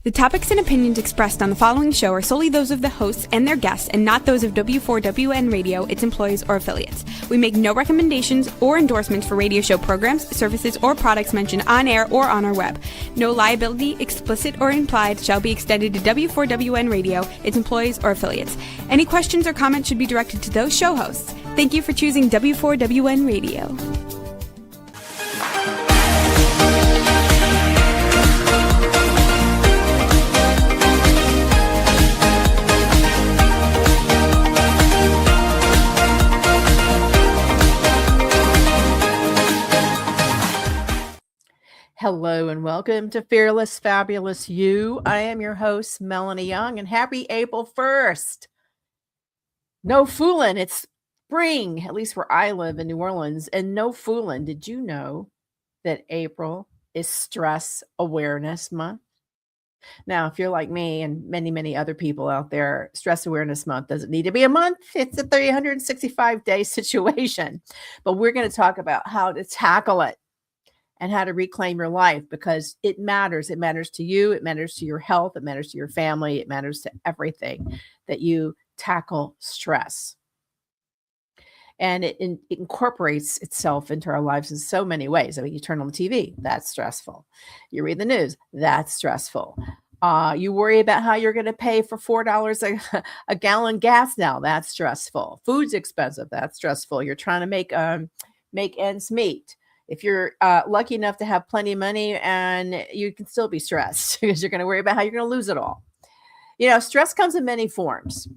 The topics and opinions expressed on the following show are solely those of the hosts and their guests and not those of W4WN Radio, its employees, or affiliates. We make no recommendations or endorsements for radio show programs, services, or products mentioned on air or on our web. No liability, explicit or implied, shall be extended to W4WN Radio, its employees, or affiliates. Any questions or comments should be directed to those show hosts. Thank you for choosing W4WN Radio. Hello and welcome to Fearless, Fabulous You. I am your host, Melanie Young, and happy April 1st. No fooling, it's spring, at least where I live in New Orleans, and no fooling. Did you know that April is Stress Awareness Month? Now, if you're like me and many, many other people out there, Stress Awareness Month doesn't need to be a month. It's a 365-day situation. But we're going to talk about how to tackle it and how to reclaim your life, because it matters. It matters to you. It matters to your health. It matters to your family. It matters to everything that you tackle stress. And it incorporates itself into our lives in so many ways. I mean, you turn on the TV, that's stressful. You read the news, that's stressful. You worry about how you're going to pay for $4 a gallon gas now, that's stressful. Food's expensive, that's stressful. You're trying to make ends meet. If you're lucky enough to have plenty of money, and you can still be stressed because you're going to worry about how you're going to lose it all. You know, stress comes in many forms.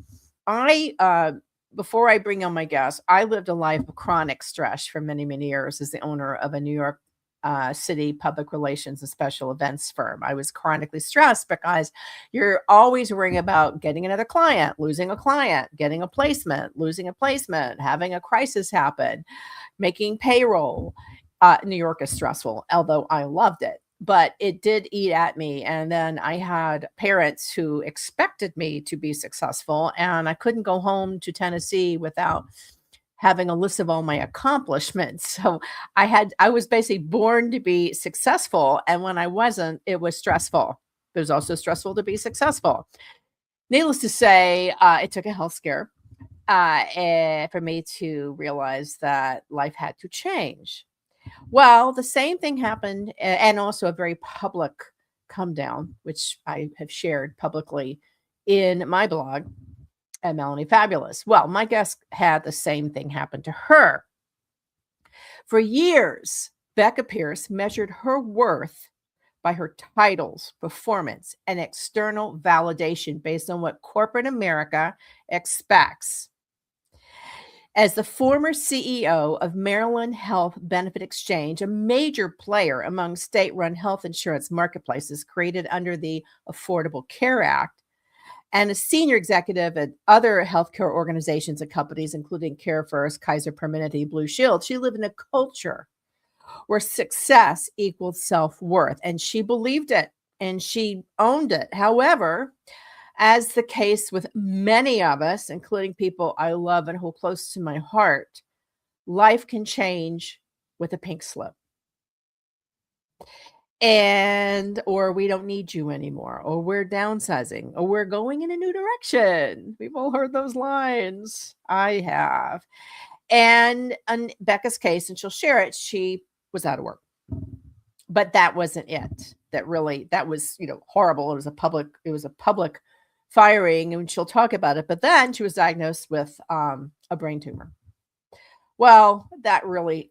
Before I bring on my guest, I lived a life of chronic stress for many, many years as the owner of a New York City public relations and special events firm. I was chronically stressed because you're always worrying about getting another client, losing a client, getting a placement, losing a placement, having a crisis happen, making payroll. New York is stressful, although I loved it, but it did eat at me. And then I had parents who expected me to be successful, and I couldn't go home to Tennessee without having a list of all my accomplishments. So I was basically born to be successful. And when I wasn't, it was stressful. It was also stressful to be successful. Needless to say, it took a health scare for me to realize that life had to change. Well, the same thing happened, and also a very public come down, which I have shared publicly in my blog at Melanie Fabulous. Well, my guest had the same thing happen to her. For years, Becca Pearce measured her worth by her titles, performance, and external validation based on what corporate America expects. As the former CEO of Maryland Health Benefit Exchange, a major player among state-run health insurance marketplaces created under the Affordable Care Act, and a senior executive at other healthcare organizations and companies, including CareFirst, Kaiser Permanente, Blue Shield, she lived in a culture where success equaled self-worth, and she believed it, and she owned it. However, as the case with many of us, including people I love and hold close to my heart, life can change with a pink slip. Or we don't need you anymore, or we're downsizing, or we're going in a new direction. We've all heard those lines. I have. And in Becca's case, and she'll share it, she was out of work. But that wasn't it. That was, horrible. It was a public firing, and she'll talk about it. But then she was diagnosed with a brain tumor. Well, that really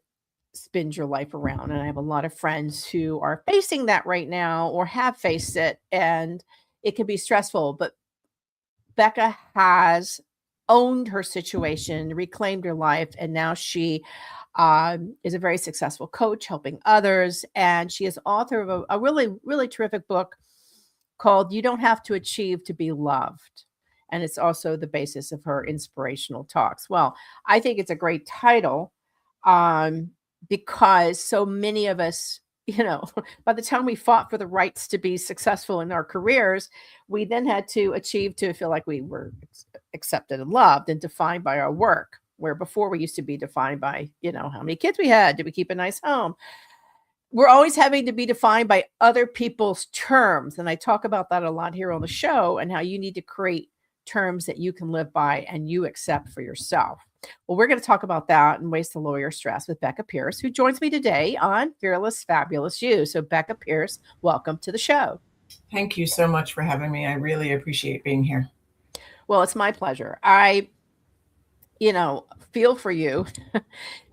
spins your life around. And I have a lot of friends who are facing that right now or have faced it, and it can be stressful. But Becca has owned her situation, reclaimed her life, and now she is a very successful coach helping others. And she is author of a really, really terrific book called You Don't Have to Achieve to Be Loved. And it's also the basis of her inspirational talks. Well, I think it's a great title because so many of us, by the time we fought for the rights to be successful in our careers, we then had to achieve to feel like we were accepted and loved and defined by our work, where before we used to be defined by, how many kids we had, did we keep a nice home? we're always having to be defined by other people's terms. And I talk about that a lot here on the show, and how you need to create terms that you can live by and you accept for yourself. Well, we're going to talk about that and ways to lower your stress with Becca Pearce, who joins me today on Fearless Fabulous You. So Becca Pearce, welcome to the show. Thank you so much for having me. I really appreciate being here. Well, it's my pleasure. I feel for you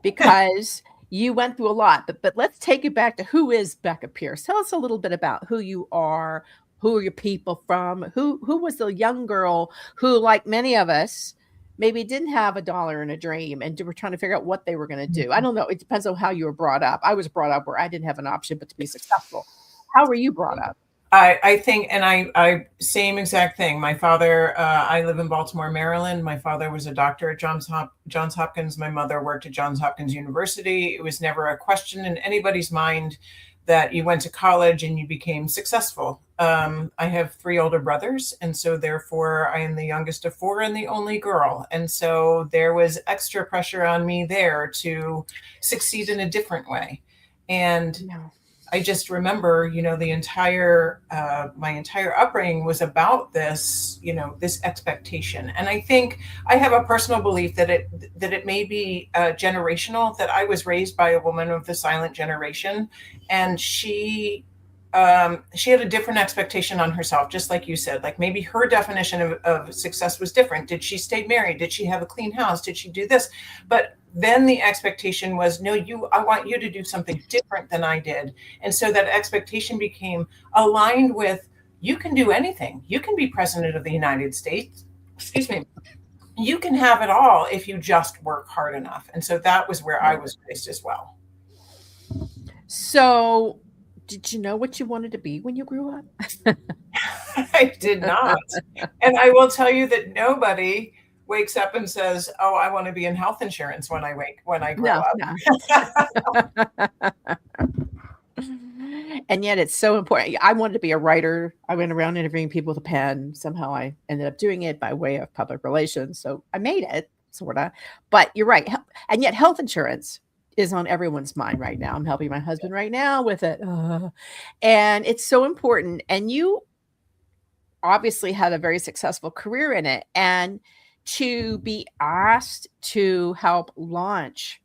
because you went through a lot, but let's take it back to who is Becca Pearce. Tell us a little bit about who you are, who are your people from, who was the young girl who, like many of us, maybe didn't have a dollar and a dream and were trying to figure out what they were going to do. I don't know. It depends on how you were brought up. I was brought up where I didn't have an option but to be successful. How were you brought up? I think, and I same exact thing. My father, I live in Baltimore, Maryland. My father was a doctor at Johns Hopkins. My mother worked at Johns Hopkins University. It was never a question in anybody's mind that you went to college and you became successful. I have 3 older brothers, and so therefore I am the youngest of 4 and the only girl. And so there was extra pressure on me there to succeed in a different way. And I just remember, the entire, my entire upbringing was about this, this expectation. And I think I have a personal belief that it may be generational, that I was raised by a woman of the silent generation, and she had a different expectation on herself, just like you said. Like, maybe her definition of success was different. Did she stay married? Did she have a clean house? Did she do this? But then the expectation was, no, I want you to do something different than I did. And so that expectation became aligned with, you can do anything. You can be president of the United States. Excuse me. You can have it all if you just work hard enough. And so that was where I was raised as well. So did you know what you wanted to be when you grew up? I did not. And I will tell you that nobody wakes up and says, oh, I want to be in health insurance when I grow up. No. And yet it's so important. I wanted to be a writer. I went around interviewing people with a pen. Somehow I ended up doing it by way of public relations. So I made it, sort of. But you're right. And yet health insurance is on everyone's mind right now. I'm helping my husband right now with it. And it's so important. And you obviously had a very successful career in it. And to be asked to help launch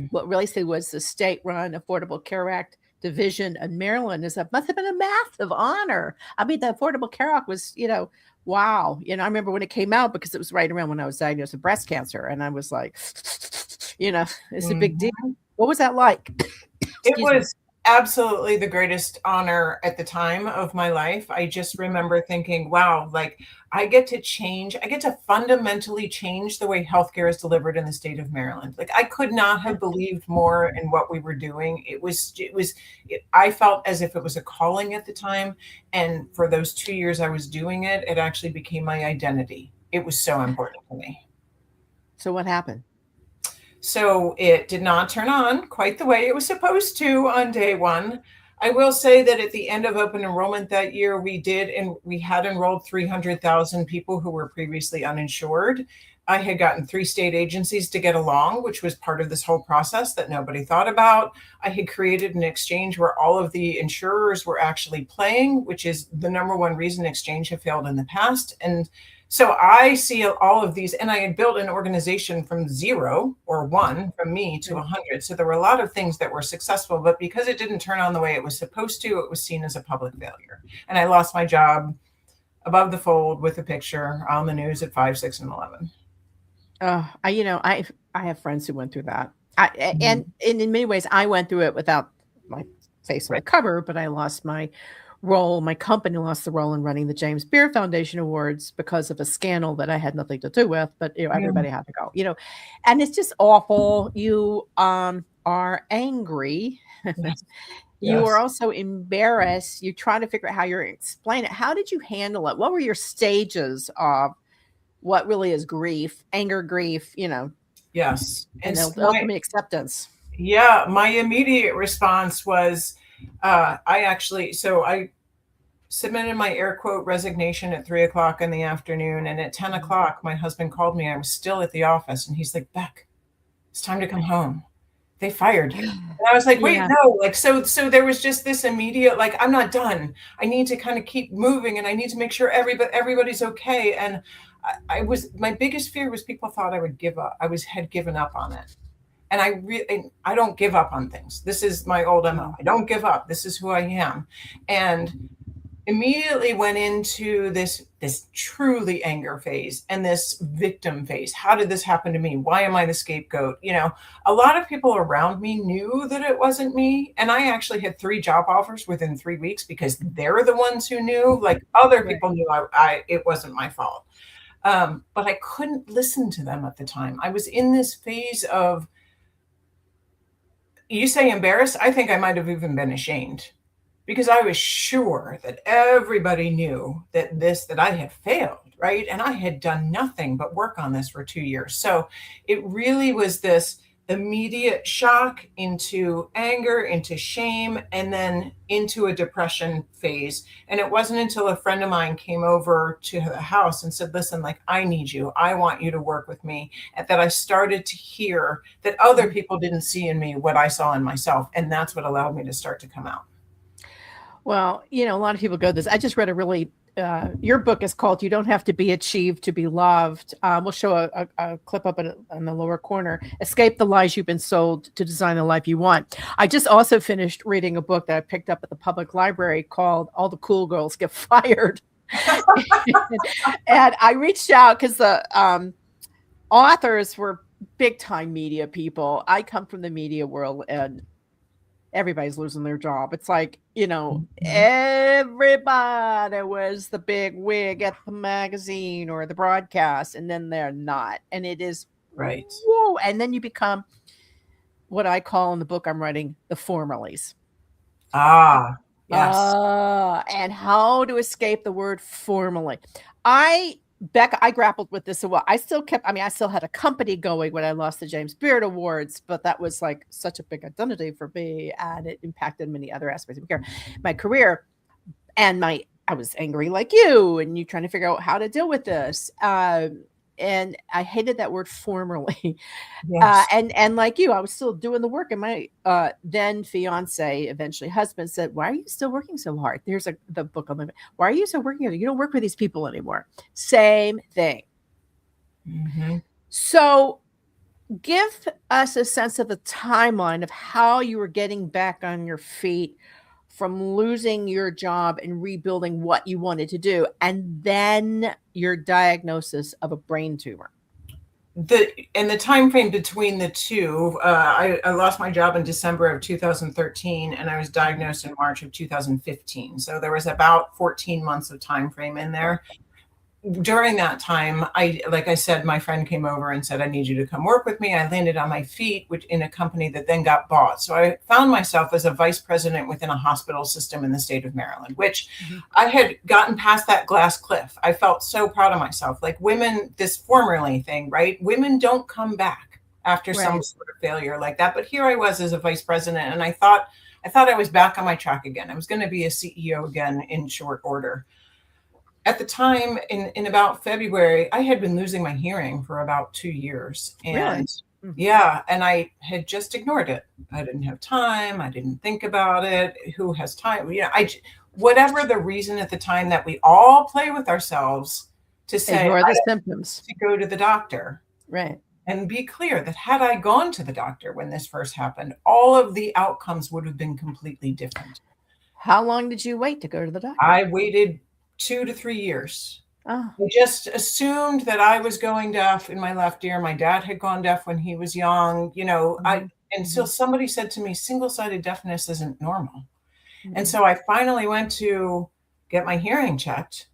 what really was the state-run Affordable Care Act division in Maryland must have been a massive honor. I mean, the Affordable Care Act was, wow. I remember when it came out, because it was right around when I was diagnosed with breast cancer. And I was like, it's a big deal. What was that like? It was absolutely the greatest honor at the time of my life. I just remember thinking, wow, like I get to fundamentally change the way healthcare is delivered in the state of Maryland. Like, I could not have believed more in what we were doing. I felt as if it was a calling at the time. And for those 2 years I was doing it, it actually became my identity. It was so important to me. So what happened? So it did not turn on quite the way it was supposed to on day one. I will say that at the end of open enrollment that year, we had enrolled 300,000 people who were previously uninsured. I had gotten 3 state agencies to get along, which was part of this whole process that nobody thought about. I had created an exchange where all of the insurers were actually playing, which is the number one reason exchange have failed in the past. And so I see all of these, and I had built an organization from 0 or 1 from me to 100. So there were a lot of things that were successful, but because it didn't turn on the way it was supposed to, it was seen as a public failure. And I lost my job above the fold with a picture on the news at 5, 6, and 11. I have friends who went through that. And in many ways, I went through it without my face on the cover, but I lost my role. My company lost the role in running the James Beard Foundation Awards because of a scandal that I had nothing to do with, but everybody had to go, and it's just awful. You are angry. You are also embarrassed. You try to figure out how you're going to explain it. How did you handle it? What were your stages of what really is grief, anger, grief, Yes. And ultimately acceptance. Yeah. My immediate response was, I submitted my air quote resignation at 3:00 in the afternoon. And at 10:00, my husband called me. I was still at the office and he's like, Beck, it's time to come home. they fired you. And I was like, wait, Yeah. no, like, so there was just this immediate, like, I'm not done. I need to kind of keep moving, and I need to make sure everybody's okay. And my biggest fear was people thought I would give up. Had given up on it. And I don't give up on things. This is my old MO. I don't give up. This is who I am. And immediately went into this truly anger phase and this victim phase. How did this happen to me? Why am I the scapegoat? You know, a lot of people around me knew that it wasn't me. And I actually had 3 job offers within 3 weeks because they're the ones who knew. Like, other people knew it wasn't my fault. But I couldn't listen to them at the time. I was in this phase of, you say embarrassed, I think I might have even been ashamed, because I was sure that everybody knew that I had failed, right? And I had done nothing but work on this for 2 years. So it really was this immediate shock into anger, into shame, and then into a depression phase. And it wasn't until a friend of mine came over to the house and said, listen, like, I need you. I want you to work with me. And that I started to hear that other people didn't see in me what I saw in myself. And that's what allowed me to start to come out. Well, you know, a lot of people go this. I just read a really, your book is called You Don't Have to Be Achieved to Be Loved. We'll show a clip up in the lower corner. Escape the lies you've been sold to design the life you want. I just also finished reading a book that I picked up at the public library called All the Cool Girls Get Fired. And I reached out because the authors were big time media people. I come from the media world, and everybody's losing their job. It's like, you know, everybody was the big wig at the magazine or the broadcast, and then they're not. And it is right. Whoa. And then you become what I call in the book I'm writing the formalies. Yes. And how to escape the word formally. Becca, I grappled with this a while. I still had a company going when I lost the James Beard Awards, but that was like such a big identity for me, and it impacted many other aspects of my career. And I was angry like you, and you trying to figure out how to deal with this. And I hated that word formally. Yes. And like you, I was still doing the work. And my then fiance, eventually husband, said, why are you still working so hard? There's the book on the, why are you still working? You don't work with these people anymore. Same thing. Mm-hmm. So give us a sense of the timeline of how you were getting back on your feet from losing your job and rebuilding what you wanted to do, and then your diagnosis of a brain tumor. The time frame between the two, I lost my job in December of 2013, and I was diagnosed in March of 2015. So there was about 14 months of time frame in there. During that time, like I said, my friend came over and said, I need you to come work with me. I landed on my feet, which in a company that then got bought. So I found myself as a vice president within a hospital system in the state of Maryland, which I had gotten past that glass cliff. I felt so proud of myself. Like, women, this formerly thing, right? Women don't come back after some sort of failure like that. But here I was as a vice president, and I thought I was back on my track again. I was going to be a CEO again in short order. At the time, in about February, I had been losing my hearing for about 2 years. And yeah, and I had just ignored it. I didn't have time. I didn't think about it. Who has time? You know, whatever the reason at the time that we all play with ourselves to say, ignore the symptoms, to go to the doctor. Right. And be clear that had I gone to the doctor when this first happened, all of the outcomes would have been completely different. How long did you wait to go to the doctor? I waited 2 to 3 years. Oh. I just assumed that I was going deaf in my left ear. My dad had gone deaf when he was young, you know, until somebody said to me, single-sided deafness isn't normal. And so I finally went to get my hearing checked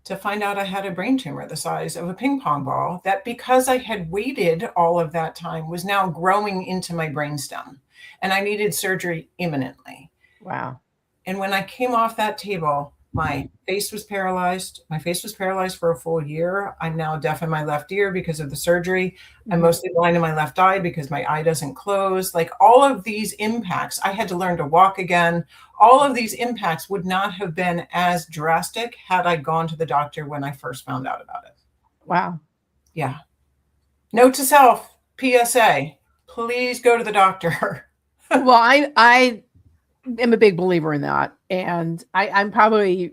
to find out I had a brain tumor the size of a ping pong ball, that because I had waited all of that time was now growing into my brainstem, and I needed surgery imminently. Wow. And when I came off that table, my face was paralyzed. My face was paralyzed for a full year. I'm now deaf in my left ear because of the surgery. I'm mostly blind in my left eye because my eye doesn't close. Like, all of these impacts, I had to learn to walk again. All of these impacts would not have been as drastic had I gone to the doctor when I first found out about it. Wow. Yeah. Note to self, PSA, please go to the doctor. Well, I am a big believer in that. And I'm probably,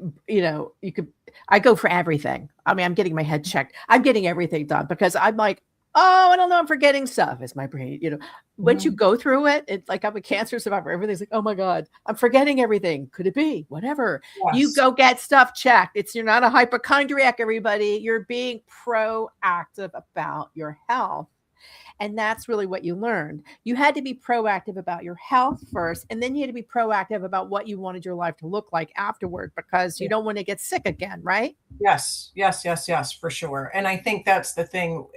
I go for everything. I mean, I'm getting my head checked. I'm getting everything done because I'm like, oh, I don't know, I'm forgetting stuff. It's my brain, Once you go through it, it's like I'm a cancer survivor. Everything's like, oh my God, I'm forgetting everything. Could it be? Whatever. You Yes. go get stuff checked. You're not a hypochondriac, everybody. You're being proactive about your health. And that's really what you learned. You had to be proactive about your health first, and then you had to be proactive about what you wanted your life to look like afterward, because you don't want to get sick again, right? Yes, yes, yes, yes, for sure. And I think that's the thing.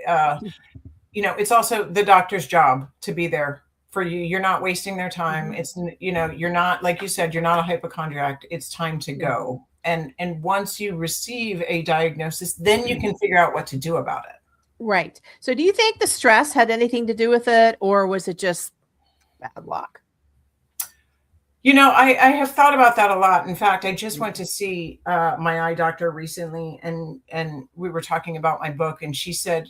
It's also the doctor's job to be there for you. You're not wasting their time. It's, you're not, like you said, you're not a hypochondriac. It's time to go. And once you receive a diagnosis, then you can figure out what to do about it. Right. So do you think the stress had anything to do with it, or was it just bad luck? I have thought about that a lot. In fact, I just went to see my eye doctor recently, and we were talking about my book, and she said,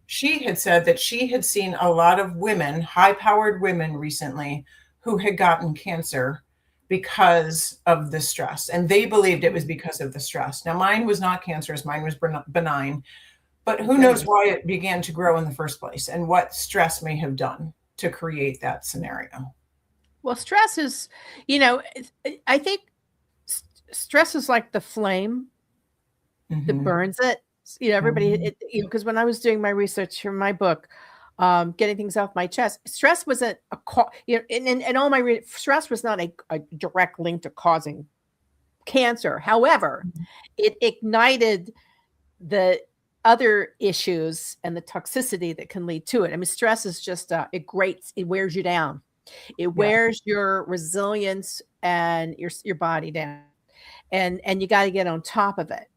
she had said that she had seen a lot of women, high-powered women recently, who had gotten cancer because of the stress, and they believed it was because of the stress. Now, mine was not cancerous; mine was benign. But who knows why it began to grow in the first place, and what stress may have done to create that scenario. Well, stress is, I think stress is like the flame that burns it. Everybody, because when I was doing my research for my book, getting things off my chest, stress wasn't and all my stress was not a direct link to causing cancer. However, it ignited the other issues and the toxicity that can lead to it. I mean, stress is just it wears you down. It wears your resilience and your body down, and you got to get on top of it.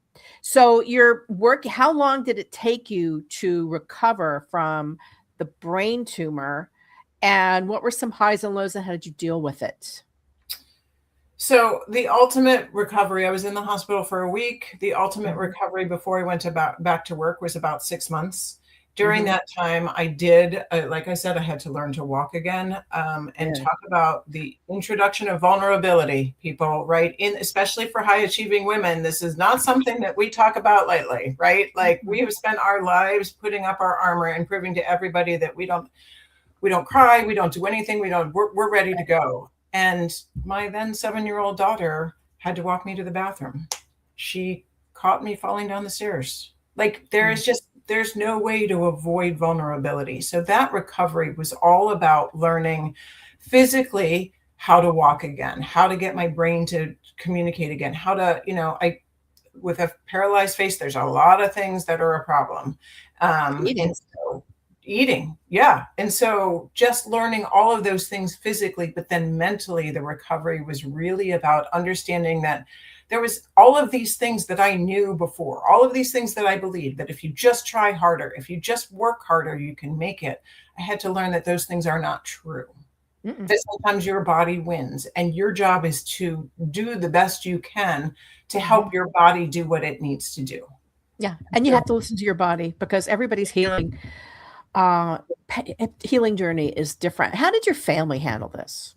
So your work, how long did it take you to recover from the brain tumor, and what were some highs and lows, and how did you deal with it? So the ultimate recovery, I was in the hospital for a week. The ultimate recovery before I went back to work was about 6 months. During that time, I did, like I said, I had to learn to walk again, and talk about the introduction of vulnerability, people, right? Especially for high achieving women, this is not something that we talk about lightly, right? Like we have spent our lives putting up our armor and proving to everybody that we don't cry, we don't do anything, we're ready to go. And my then 7-year-old daughter had to walk me to the bathroom. She caught me falling down the stairs. Like there's no way to avoid vulnerability. So that recovery was all about learning physically how to walk again, how to get my brain to communicate again, how to, with a paralyzed face, there's a lot of things that are a problem. Eating. Yeah. And so just learning all of those things physically, but then mentally, the recovery was really about understanding that there was all of these things that I knew before, all of these things that I believed, that if you just try harder, if you just work harder, you can make it. I had to learn that those things are not true. That sometimes your body wins, and your job is to do the best you can to help your body do what it needs to do. Yeah. And you have to listen to your body, because everybody's healing journey is different. How did your family handle this?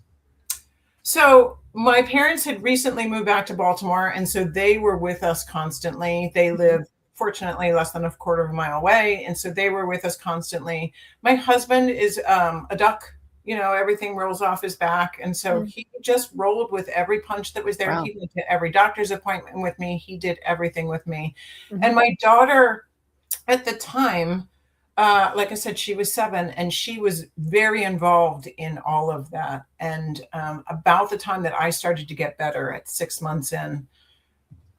So my parents had recently moved back to Baltimore, and so they were with us constantly. They live, fortunately, less than a quarter of a mile away, and so they were with us constantly. My husband is a duck. Everything rolls off his back, and so he just rolled with every punch that was there. Wow. He went to every doctor's appointment with me. He did everything with me. And my daughter, at the time, like I said, she was 7, and she was very involved in all of that. And about the time that I started to get better at 6 months in,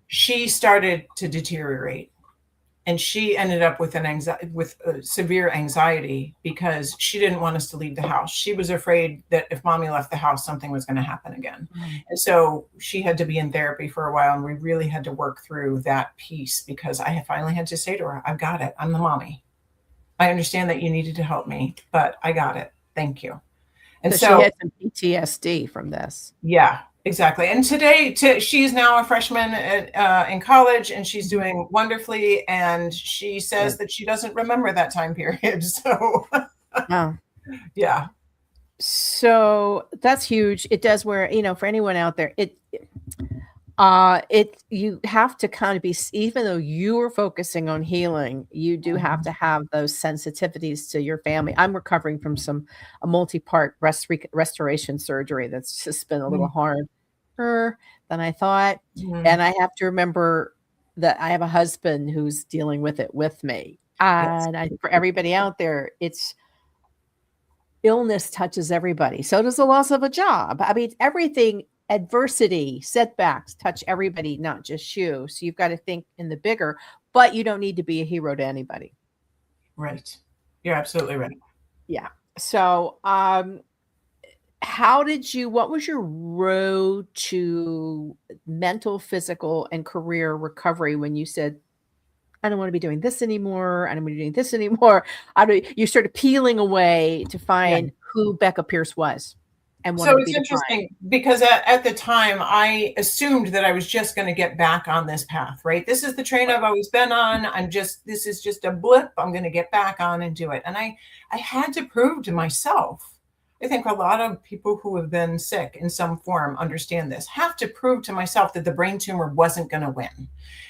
she started to deteriorate, and she ended up with severe anxiety because she didn't want us to leave the house. She was afraid that if mommy left the house, something was going to happen again. And so she had to be in therapy for a while, and we really had to work through that piece, because I finally had to say to her, I've got it. I'm the mommy. I understand that you needed to help me, but I got it. Thank you. And so she had some PTSD from this. Yeah, exactly. And today, she's now a freshman in college, and she's doing wonderfully. And she says that she doesn't remember that time period. So, Yeah. So that's huge. It does wear, for anyone out there, you have to kind of be, even though you are focusing on healing, you do have to have those sensitivities to your family. I'm recovering from a multi-part restoration surgery that's just been a little harder than I thought. And I have to remember that I have a husband who's dealing with it with me. And for everybody out there, illness touches everybody. So does the loss of a job. I mean, everything, adversity, setbacks touch everybody, not just you. So you've got to think in the bigger, but you don't need to be a hero to anybody. Right. You're absolutely right. Yeah. So, what was your road to mental, physical, and career recovery when you said, I don't want to be doing this anymore. I don't want to be doing this anymore. You started peeling away to find who Becca Pearce was and wanted to be it's interesting because at the time I assumed that I was just going to get back on this path, right? This is the train I've always been on. This is just a blip. I'm going to get back on and do it. And I had to prove to myself. I think a lot of people who have been sick in some form understand this, have to prove to myself that the brain tumor wasn't going to win.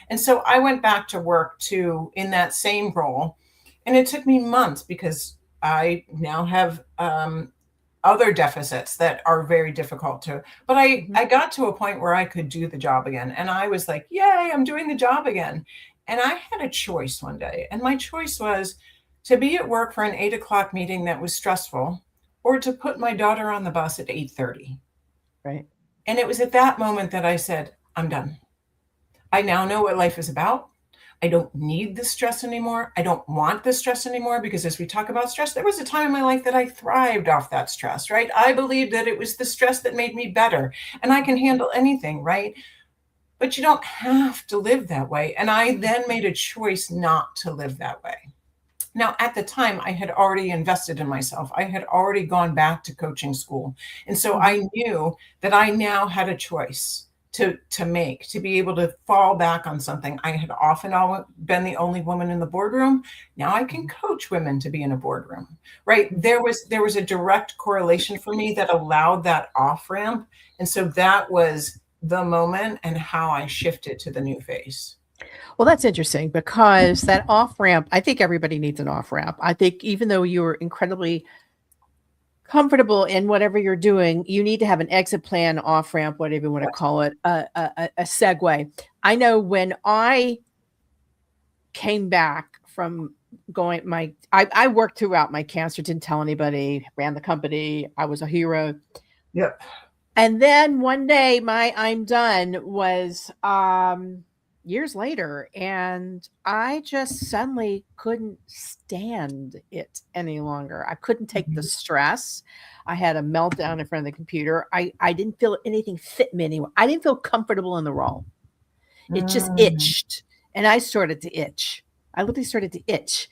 And so I went back to work in that same role. And it took me months because I now have other deficits that are very difficult but I got to a point where I could do the job again. And I was like, yay, I'm doing the job again. And I had a choice one day. And my choice was to be at work for an 8:00 meeting that was stressful, or to put my daughter on the bus at 8:30. Right. And it was at that moment that I said, I'm done. I now know what life is about. I don't need the stress anymore. I don't want the stress anymore, because as we talk about stress, there was a time in my life that I thrived off that stress, right? I believed that it was the stress that made me better and I can handle anything, right? But you don't have to live that way. And I then made a choice not to live that way. Now, at the time, I had already invested in myself. I had already gone back to coaching school. And so I knew that I now had a choice to make, to be able to fall back on something. I had often been the only woman in the boardroom. Now I can coach women to be in a boardroom, right? There was a direct correlation for me that allowed that off ramp. And so that was the moment and how I shifted to the new phase. Well, that's interesting, because that off ramp, I think everybody needs an off ramp. I think even though you're incredibly comfortable in whatever you're doing, you need to have an exit plan, off ramp, whatever you want to call it, a segue. I know when I came back from I worked throughout my cancer, didn't tell anybody, ran the company. I was a hero. Yep. And then one day my I'm done was years later, and I just suddenly couldn't stand it any longer. I couldn't take the stress. I had a meltdown in front of the computer. I didn't feel anything fit me anymore. I didn't feel comfortable in the role. It just itched, and I started to itch. I literally started to itch.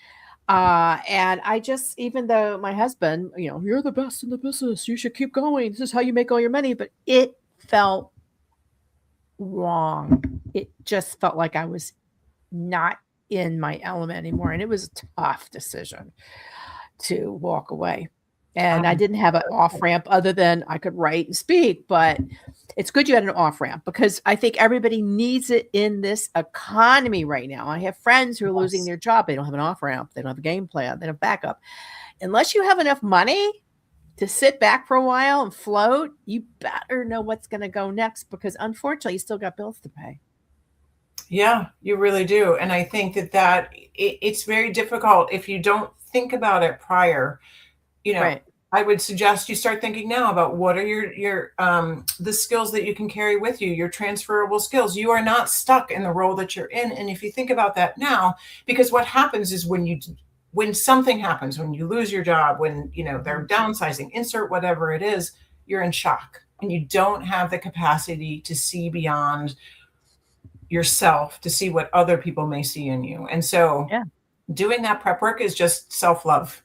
And I just, even though my husband, you're the best in the business, you should keep going. This is how you make all your money. But it felt wrong. It just felt like I was not in my element anymore. And it was a tough decision to walk away. And I didn't have an off ramp other than I could write and speak, but it's good you had an off ramp, because I think everybody needs it in this economy right now. I have friends who are losing their job. They don't have an off ramp. They don't have a game plan. They don't have backup. Unless you have enough money to sit back for a while and float, you better know what's going to go next, because unfortunately you still got bills to pay. Yeah, you really do. And I think that it's very difficult if you don't think about it prior. Right. I would suggest you start thinking now about what are your the skills that you can carry with you, your transferable skills. You are not stuck in the role that you're in. And if you think about that now, because what happens is when something happens, when you lose your job, when they're downsizing, insert whatever it is, you're in shock and you don't have the capacity to see beyond yourself, to see what other people may see in you. And so doing that prep work is just self-love.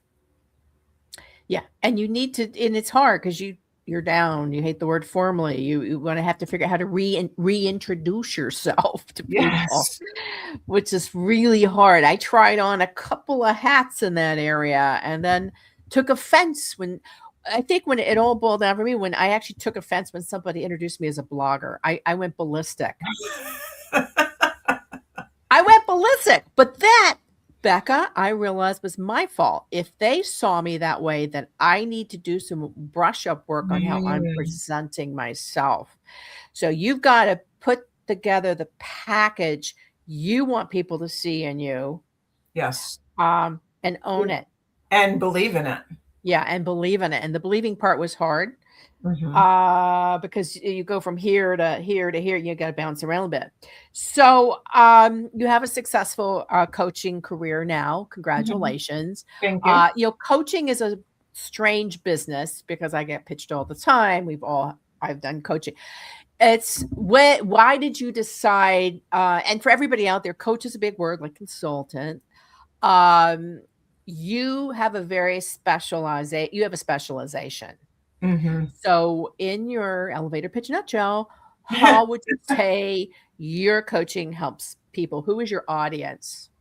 Yeah. And you need to, and it's hard because you're down. You hate the word formally. You want to have to figure out how to reintroduce yourself to people, which is really hard. I tried on a couple of hats in that area and then took offense when it all boiled down for me, when I actually took offense when somebody introduced me as a blogger. I went ballistic. I went ballistic. But that, Becca, I realized was my fault. If they saw me that way, then I need to do some brush up work on how I'm presenting myself. So you've got to put together the package you want people to see in you. Yes. And own it. And believe in it. Yeah, and believe in it. And the believing part was hard. Because you go from here to here to here, you got to bounce around a bit. So you have a successful coaching career now. Congratulations. Thank you. Coaching is a strange business because I get pitched all the time. I've done coaching. It's why did you decide? And for everybody out there, coach is a big word, like consultant. You have a specialization. So in your elevator pitch nutshell, how would you say your coaching helps people? Who is your audience?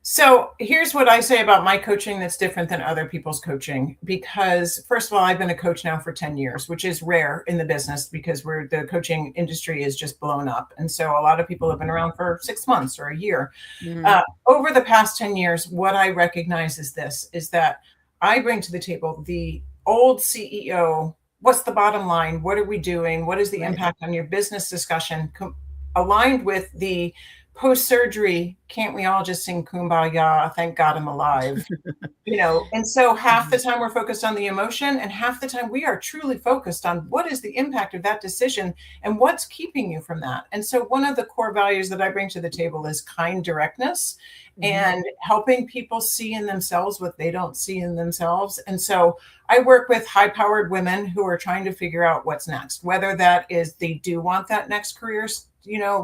So here's what I say about my coaching that's different than other people's coaching, because first of all, I've been a coach now for 10 years, which is rare in the business because the coaching industry is just blown up. And so a lot of people have been around for 6 months or a year. Over the past 10 years, what I recognize is that I bring to the table the old CEO. What's the bottom line? What are we doing? What is the impact on your business discussion? Aligned with the post-surgery, can't we all just sing Kumbaya? Thank God I'm alive. And so half the time we're focused on the emotion, and half the time we are truly focused on what is the impact of that decision and what's keeping you from that. And so one of the core values that I bring to the table is kind directness and helping people see in themselves what they don't see in themselves. And so I work with high-powered women who are trying to figure out what's next, whether that is they do want that next career,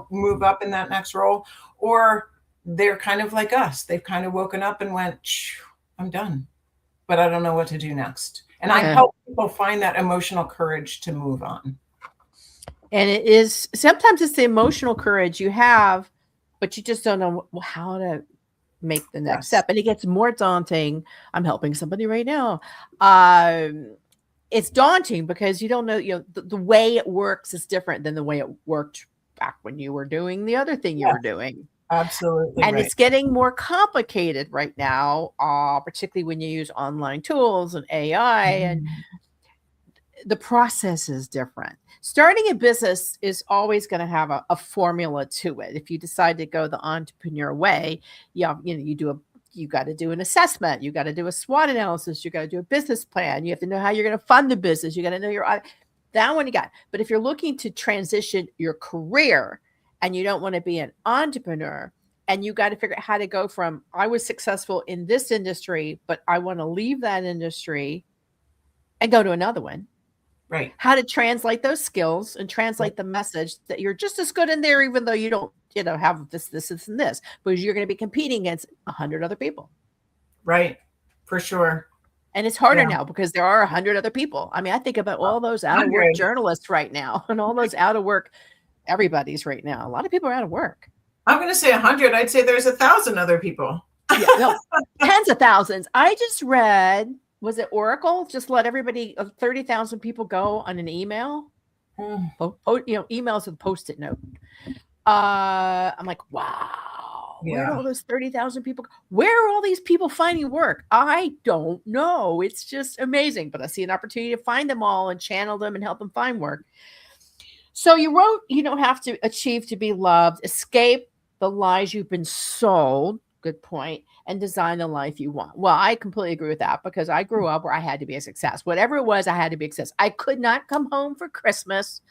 move up in that next role, or they're kind of like us. They've kind of woken up and went, I'm done, but I don't know what to do next. And I help people find that emotional courage to move on. And it is, sometimes it's the emotional courage you have, but you just don't know how to make the next step. And it gets more daunting. I'm helping somebody right now. It's daunting because you don't know, the way it works is different than the way it worked back when you were doing the other thing you were doing. Absolutely. And it's getting more complicated right now, particularly when you use online tools and AI, and the process is different. Starting a business is always going to have a formula to it. If you decide to go the entrepreneur way, you got to do an assessment. You got to do a SWOT analysis. You got to do a business plan. You have to know how you're going to fund the business. You got to know that one you got. But if you're looking to transition your career and you don't want to be an entrepreneur, and you got to figure out how to go from, I was successful in this industry, but I want to leave that industry and go to another one. Right. How to translate those skills and translate the message that you're just as good in there, even though you don't, have this, and this, because you're going to be competing against 100 other people. Right. For sure. And it's harder now because there are 100 other people. I mean, I think about all those out of work journalists right now and all those out of work, everybody's right now. A lot of people are out of work. I'm going to say 100. I'd say there's 1,000 other people. Tens of thousands. I just read, was it Oracle? Just let everybody, 30,000 people go on an email. Emails with Post-it note. I'm like, wow. Where are all those 30,000 people? Where are all these people finding work? I don't know. It's just amazing. But I see an opportunity to find them all and channel them and help them find work. So you wrote, you don't have to achieve to be loved, escape the lies you've been sold. Good point. And design the life you want. Well, I completely agree with that because I grew up where I had to be a success. Whatever it was, I had to be a success. I could not come home for Christmas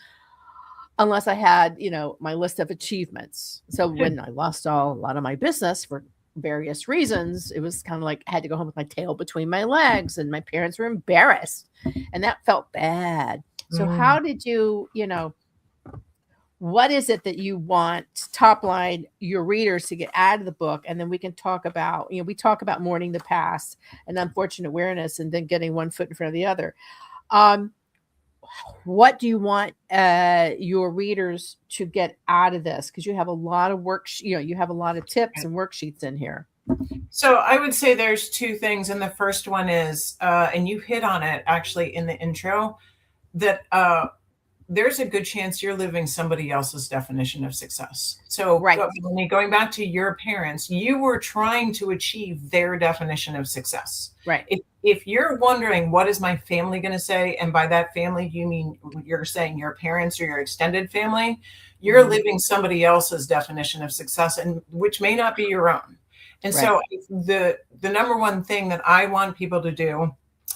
unless I had, my list of achievements. So when I lost a lot of my business for various reasons, it was kind of like I had to go home with my tail between my legs, and my parents were embarrassed, and that felt bad. So how did you, what is it that you want top line your readers to get out of the book? And then we can talk about, we talk about mourning the past and unfortunate awareness and then getting one foot in front of the other. What do you want your readers to get out of this? Because you have a lot of work, you have a lot of tips and worksheets in here. So I would say there's two things. And the first one is, and you hit on it actually in the intro, that there's a good chance you're living somebody else's definition of success. So Right. going back to your parents, you were trying to achieve their definition of success. Right. If you're wondering, what is my family going to say? And by that family, you mean you're saying your parents or your extended family, you're living somebody else's definition of success, and which may not be your own. And Right. so the number one thing that I want people to do,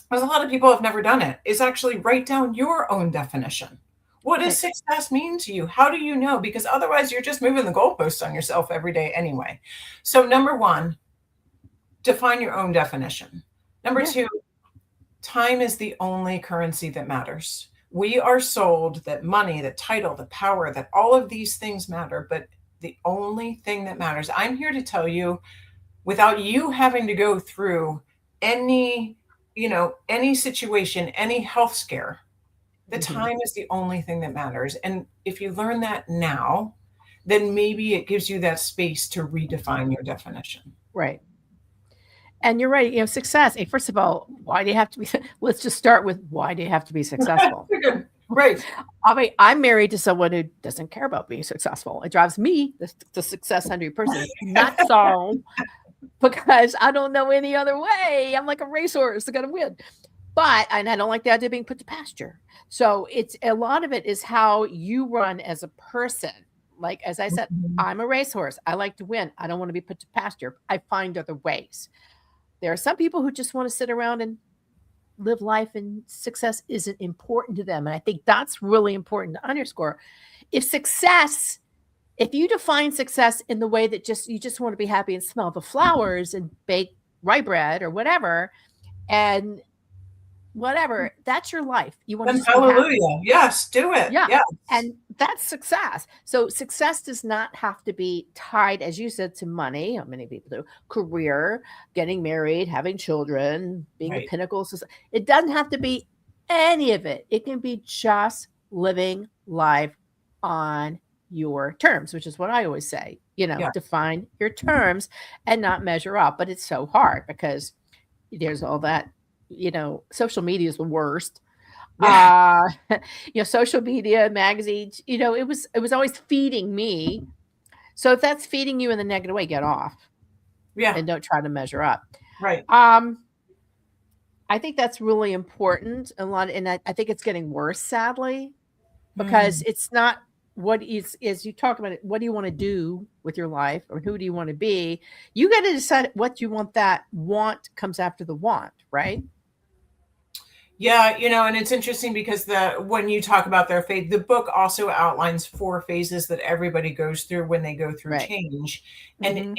because a lot of people have never done it, is actually write down your own definition. What does success mean to you? How do you know? Because otherwise you're just moving the goalposts on yourself every day anyway. So number one, define your own definition. Number two, time is the only currency that matters. We are sold that money, the title, the power, that all of these things matter, but the only thing that matters, I'm here to tell you, without you having to go through any situation, any health scare, the time is the only thing that matters. And if you learn that now, then maybe it gives you that space to redefine your definition. Right. And you're right. Success. First of all, why do you have to be? Let's just start with, why do you have to be successful? Right. I mean, I'm married to someone who doesn't care about being successful. It drives me, the success hungry person, not so, because I don't know any other way. I'm like a racehorse. I got to win. And I don't like the idea of being put to pasture. So it's a lot of it is how you run as a person. Like, as I said, I'm a racehorse. I like to win. I don't want to be put to pasture. I find other ways. There are some people who just want to sit around and live life, and success isn't important to them. And I think that's really important to underscore. If you define success in the way that you just want to be happy and smell the flowers and bake rye bread or whatever, and whatever, that's your life. You want to hallelujah. Yes, do it. Yeah. Yes. And that's success. So success does not have to be tied, as you said, to money. How many people do? Career, getting married, having children, being a pinnacle. It doesn't have to be any of it. It can be just living life on your terms, which is what I always say, define your terms and not measure up. But it's so hard because there's all that, social media is the worst. Social media, magazines, it was always feeding me. So if that's feeding you in the negative way, get off. Yeah. And don't try to measure up. Right. I think that's really important a lot. And I think it's getting worse, sadly, because it's not what is you talk about it. What do you want to do with your life, or who do you want to be? You got to decide what you want. That want comes after the want, right? Yeah, and it's interesting because when you talk about their faith, the book also outlines 4 phases that everybody goes through when they go through change. And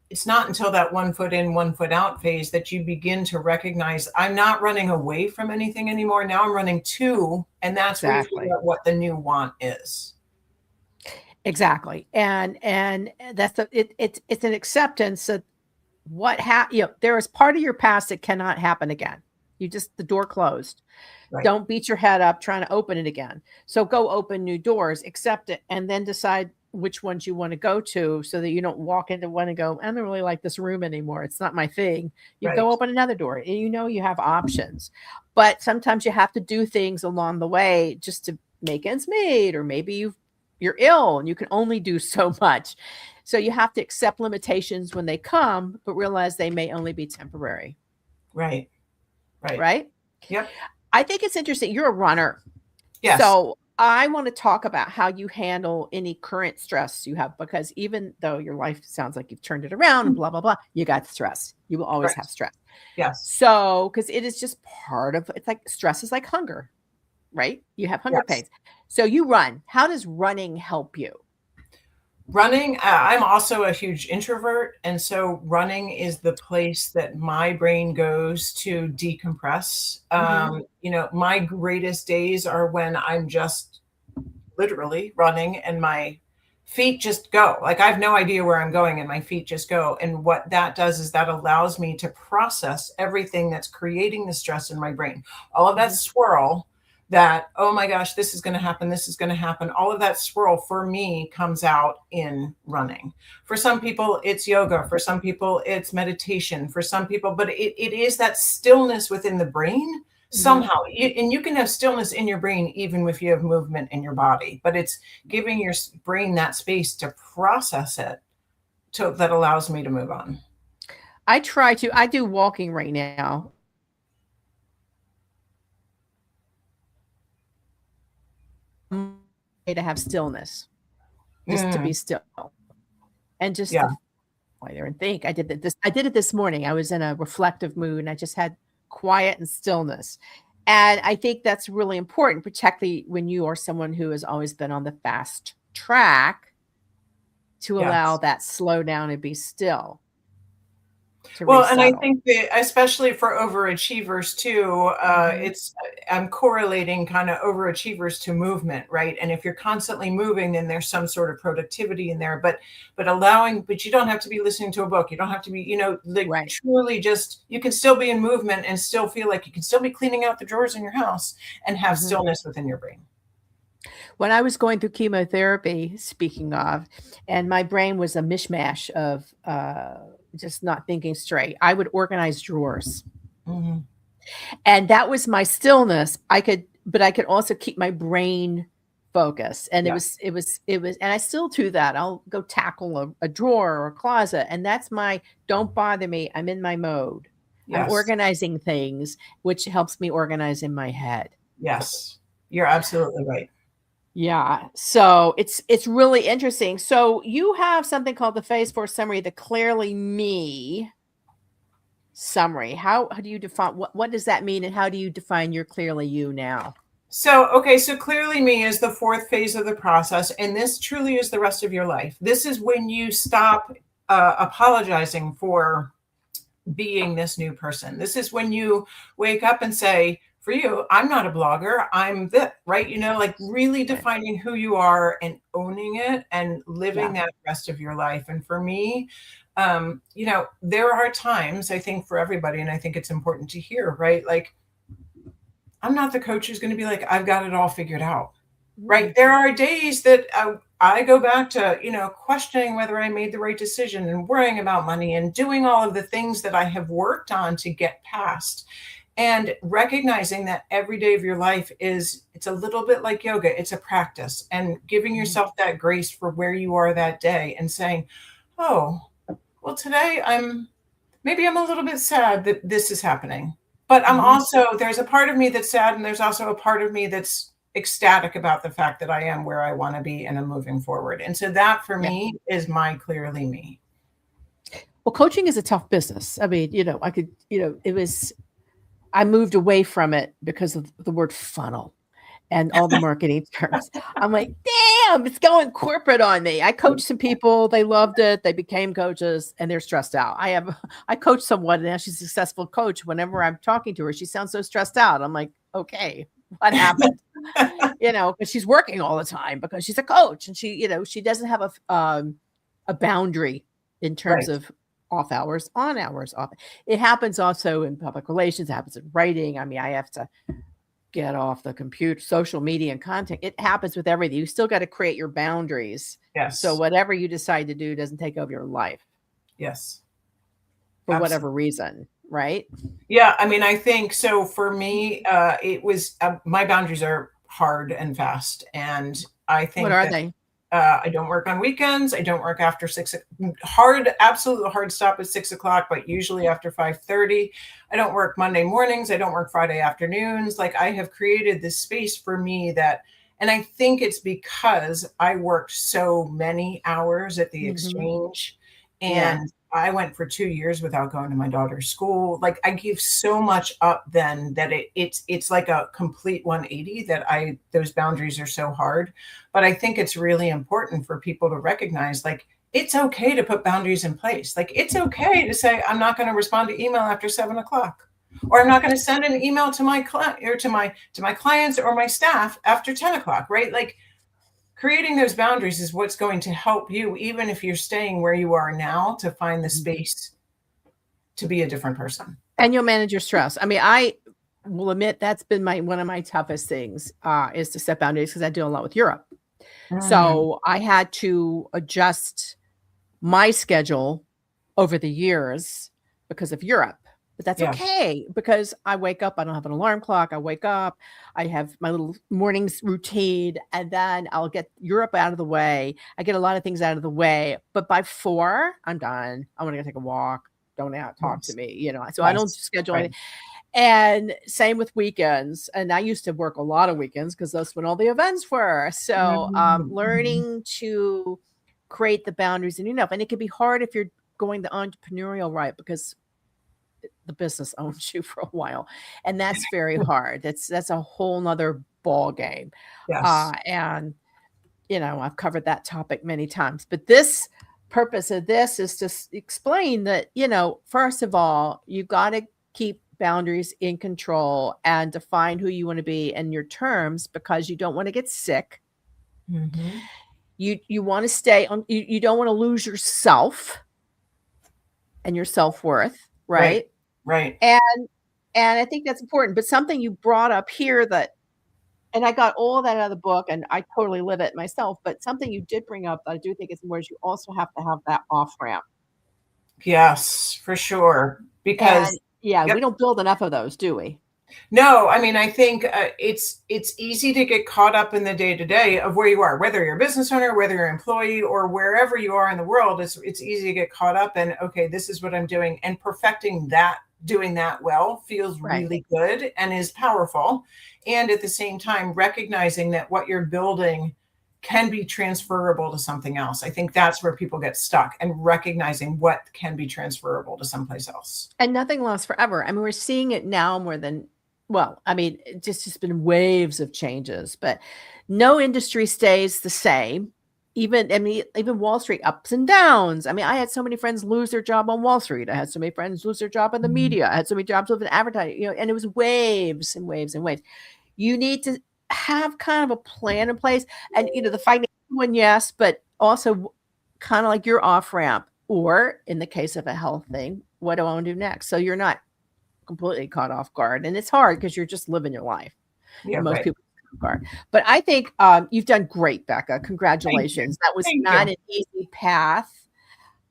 it's not until that 1 foot in, 1 foot out phase that you begin to recognize, I'm not running away from anything anymore. Now I'm running to, and that's where you figure out what the new want is. Exactly. And that's it's an acceptance of what there is part of your past that cannot happen again. The door closed. Right. Don't beat your head up trying to open it again. So go open new doors, accept it, and then decide which ones you want to go to, so that you don't walk into one and go, I don't really like this room anymore. It's not my thing. You go open another door, and you have options. But sometimes you have to do things along the way just to make ends meet, or maybe you're ill and you can only do so much. So you have to accept limitations when they come, but realize they may only be temporary. Right. Right? Yep. I think it's interesting. You're a runner. Yes. So I want to talk about how you handle any current stress you have, because even though your life sounds like you've turned it around and blah, blah, blah, you got stress. You will always have stress. Yes. So, because it is just it's like stress is like hunger, right? You have hunger pains. So you run. How does running help you? Running, I'm also a huge introvert. And so running is the place that my brain goes to decompress. My greatest days are when I'm just literally running and my feet just go. Like, I have no idea where I'm going and my feet just go. And what that does is that allows me to process everything that's creating the stress in my brain. All of that swirl that, oh my gosh, this is going to happen, this is going to happen. All of that swirl for me comes out in running. For some people, it's yoga. For some people, it's meditation. For some people, but it is that stillness within the brain somehow. And you can have stillness in your brain even if you have movement in your body, but it's giving your brain that space to process it that allows me to move on. I do walking right now. To have stillness, just to be still, and just to lie there and think. I did it this morning. I was in a reflective mood, and I just had quiet and stillness. And I think that's really important, particularly when you are someone who has always been on the fast track, to allow that slow down and be still. Well, and I think that especially for overachievers too, I'm correlating kind of overachievers to movement, right? And if you're constantly moving, then there's some sort of productivity in there. But you don't have to be listening to a book. You don't have to be, truly just, you can still be in movement and still feel like you can still be cleaning out the drawers in your house and have stillness within your brain. When I was going through chemotherapy, speaking of, and my brain was a mishmash of just not thinking straight, I would organize drawers. And that was my stillness. But I could also keep my brain focused. And it was, and I still do that. I'll go tackle a drawer or a closet. And that's don't bother me. I'm in my mode. I'm organizing things, which helps me organize in my head. Yes, you're absolutely right. Yeah. So it's really interesting. So you have something called the Phase 4 summary, the Clearly Me summary. How do you define, what does that mean? And how do you define your Clearly You now? So Clearly Me is the 4th phase of the process. And this truly is the rest of your life. This is when you stop apologizing for being this new person. This is when you wake up and say, for you, I'm not a blogger, I'm this, right? Really defining who you are and owning it and living that rest of your life. And for me, there are times, I think for everybody, and I think it's important to hear, right? Like, I'm not the coach who's going to be like, I've got it all figured out, right? There are days that I go back to, questioning whether I made the right decision and worrying about money and doing all of the things that I have worked on to get past. And recognizing that every day of your life it's a little bit like yoga. It's a practice, and giving yourself that grace for where you are that day and saying, oh, well, today maybe I'm a little bit sad that this is happening, but I'm also, there's a part of me that's sad. And there's also a part of me that's ecstatic about the fact that I am where I want to be and I'm moving forward. And so that for me is my Clearly Me. Well, coaching is a tough business. I mean, I moved away from it because of the word funnel and all the marketing terms. I'm like, damn, it's going corporate on me. I coached some people. They loved it. They became coaches and they're stressed out. I coached someone and now she's a successful coach. Whenever I'm talking to her, she sounds so stressed out. I'm like, okay, what happened? Because she's working all the time because she's a coach and she doesn't have a boundary in terms of off hours, on hours, off. It happens also in public relations. It happens in writing. I mean, I have to get off the computer, social media and content. It happens with everything. You still got to create your boundaries. Yes. So whatever you decide to do doesn't take over your life. Yes. For whatever reason, right? Yeah. I mean, I think so for me, it was, my boundaries are hard and fast. And I think what are they? I don't work on weekends. I don't work after 6. Absolute hard stop at 6 o'clock, but usually after 5:30. I don't work Monday mornings. I don't work Friday afternoons. Like, I have created this space for me and I think it's because I worked so many hours at the exchange, and I went for 2 years without going to my daughter's school. Like, I gave so much up then that it's like a complete 180 that those boundaries are so hard. But I think it's really important for people to recognize, like, it's okay to put boundaries in place. Like, it's okay to say, I'm not going to respond to email after 7 o'clock, or I'm not going to send an email to my client or to my clients or my staff after 10 o'clock, right? Like, creating those boundaries is what's going to help you, even if you're staying where you are now, to find the space to be a different person. And you'll manage your stress. I mean, I will admit that's been one of my toughest things is to set boundaries, because I do a lot with Europe. So I had to adjust my schedule over the years because of Europe. But that's okay, because I wake up, I don't have an alarm clock. I wake up, I have my little mornings routine, and then I'll get Europe out of the way. I get a lot of things out of the way, but by 4, I'm done. I want to go take a walk. Don't talk to me, so I don't schedule anything. And same with weekends. And I used to work a lot of weekends because that's when all the events were. So learning to create the boundaries and enough. And it can be hard if you're going the entrepreneurial route, because the business owns you for a while. And that's very hard. That's a whole nother ball game. Yes. And, I've covered that topic many times. But this purpose of this is to explain that, first of all, you got to keep boundaries in control and define who you want to be and your terms, because you don't want to get sick. You want to stay on, you don't want to lose yourself and your self-worth, right? And I think that's important. But something you brought up here and I got all that out of the book, and I totally live it myself, but something you did bring up that I do think is more, is you also have to have that off ramp. Yes, for sure. Because we don't build enough of those, do we? No, I mean, I think it's easy to get caught up in the day-to-day of where you are, whether you're a business owner, whether you're an employee, or wherever you are in the world. It's easy to get caught up in, okay, this is what I'm doing, and perfecting that, doing that well feels really good and is powerful. And at the same time, recognizing that what you're building can be transferable to something else. I think that's where people get stuck, and recognizing what can be transferable to someplace else. And nothing lasts forever. I mean, we're seeing it now more than, it's just been waves of changes, but no industry stays the same. Even Wall Street, ups and downs. I mean, I had so many friends lose their job on Wall Street. I had so many friends lose their job in the media. I had so many jobs with advertising, and it was waves and waves and waves. You need to have kind of a plan in place, and the financial one, yes, but also kind of like your off ramp, or in the case of a health thing, what do I want to do next? So you're not completely caught off guard, and it's hard because you're just living your life. Most people are guard. But I think you've done great, Becca. Congratulations. That was not an easy path.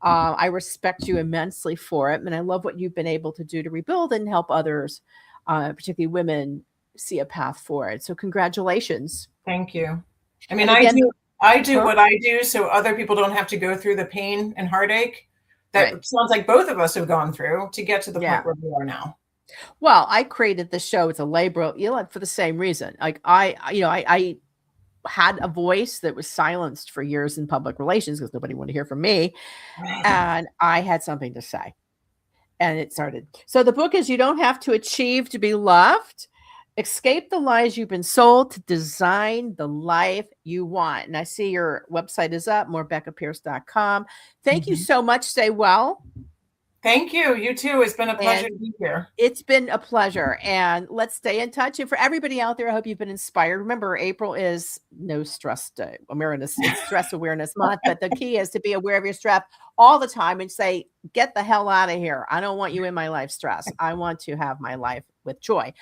I respect you immensely for it, and I love what you've been able to do to rebuild and help others, particularly women, see a path forward. So congratulations. Thank you. I mean, again, I do what I do so other people don't have to go through the pain and heartache that sounds like both of us have gone through to get to the point where we are now. Well, I created the show. It's a labor, for the same reason. Like I had a voice that was silenced for years in public relations because nobody wanted to hear from me. And I had something to say. And it started. So the book is You Don't Have to Achieve to Be Loved. Escape the lies you've been sold to design the life you want. And I see your website is up, morebeccapearce.com. Thank you so much. Stay well. Thank you. You too. It's been a pleasure to be here. It's been a pleasure. And let's stay in touch. And for everybody out there, I hope you've been inspired. Remember, April is No Stress Day. It's Stress Awareness Month. But the key is to be aware of your stress all the time and say, get the hell out of here. I don't want you in my life stress. I want to have my life with joy.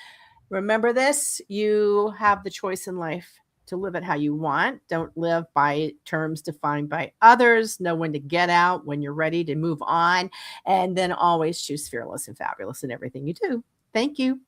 Remember this, you have the choice in life to live it how you want. Don't live by terms defined by others. Know when to get out, when you're ready to move on. And then always choose fearless and fabulous in everything you do. Thank you.